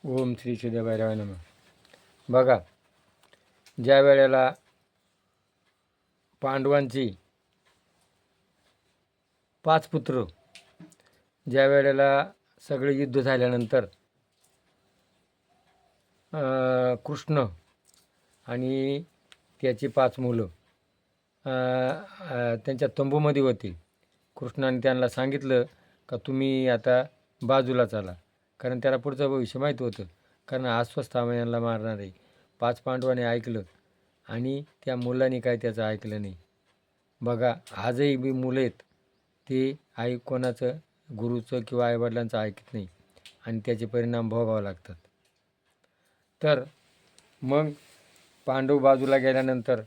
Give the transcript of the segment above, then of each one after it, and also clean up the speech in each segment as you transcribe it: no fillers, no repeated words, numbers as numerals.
ओम श्री सिद्धभैरवाय नमः. बघा, ज्या वेळेला पांडवांची 5 पुत्र ज्या वेळेला सगळे युद्ध झाल्यानंतर कृष्ण आणि त्याची 5 मुलं त्यांच्या तंबूमध्ये होती. कृष्णाने त्यांना सांगितलं का तुम्ही आता बाजूला चाला, कारण त्याला पुढचं भविष्य माहीत होतं, कारण अश्वत्थामा यांना मारणार आहे. 5 पांडवांनी ऐकलं आणि त्या मुलांनी काय त्याचं ऐकलं नाही. बघा, आजही बी मुलं आहेत ते कोणाचं गुरुचं किंवा आईवडिलांचं ऐकत नाही आणि त्याचे परिणाम भोगावे लागतात. तर मग पांडव बाजूला गेल्यानंतर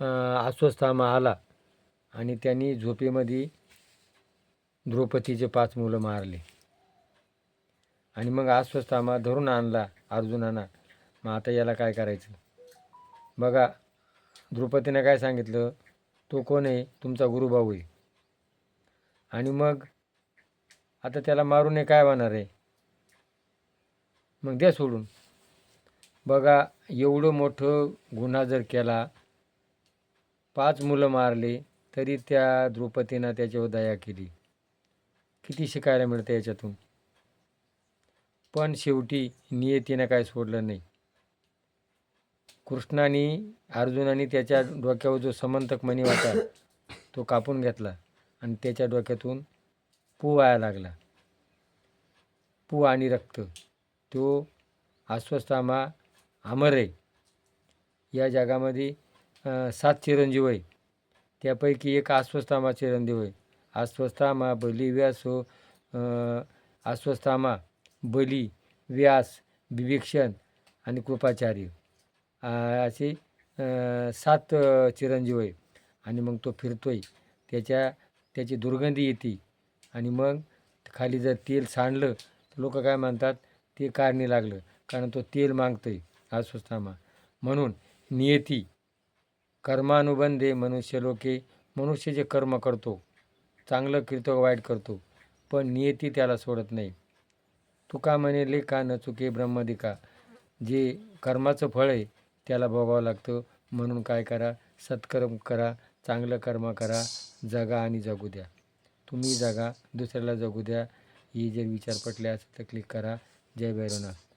अश्वत्थामा आला आणि त्यांनी झोपेमध्ये द्रौपदीचे 5 मुलं मारले. आणि मग अश्वत्थामा धरून आणला अर्जुनांना. मग आता याला काय करायचं? बघा, द्रौपदीने काय सांगितलं, तो कोण आहे? तुमचा गुरुभाऊ आहे. आणि मग आता त्याला मारून काय होणार आहे? मग द्या सोडून. बघा, एवढं मोठं गुन्हा जर केला, 5 मुलं मारले, तरी त्या द्रौपदीनं त्याच्यावर दया केली. किती शिकायला मिळतं याच्यातून. पण शेवटी नियतीनं काय सोडलं नाही. कृष्णाने अर्जुनाने त्याच्या डोक्यावर जो समंतक मणी होता तो कापून घेतला आणि त्याच्या डोक्यातून पू वाया लागला. पू आणि रक्त. तो अश्वत्थामा अमर आहे. या जगामध्ये 7 चिरंजीव आहे, त्यापैकी एक अश्वत्थामा चिरंजीव आहे. अश्वत्थामा, बली, व्यास, अश्वत्थामा, बली, व्यास, विभीषण आणि कृपाचार्य असे 7 चिरंजीव आहे. आणि मग तो फिरतोय, त्याची दुर्गंधी येते आणि मग खाली जर तेल सांडलं तर लोक काय म्हणतात, ते कारणी लागलं, कारण तो तेल मागतोय अश्वत्थामा. म्हणून नियती कर्मानुबंधे मनुष्य लोके. मनुष्य जे कर्म करतो, चांगलं करतो वाईट करतो, पण नियती त्याला सोडत नाही. तुका म्हणे लेखा न चुके ब्रह्मदिका. जे कर्माचं फळ आहे त्याला भोगावं लागतं. म्हणून काय करा? सत्कर्म करा, चांगलं कर्म करा, जगा आणि जगू द्या. तुम्ही जगा, दुसऱ्याला जगू द्या. हे जर विचार पटले असेल तर क्लिक करा. जय भैरवनाथ.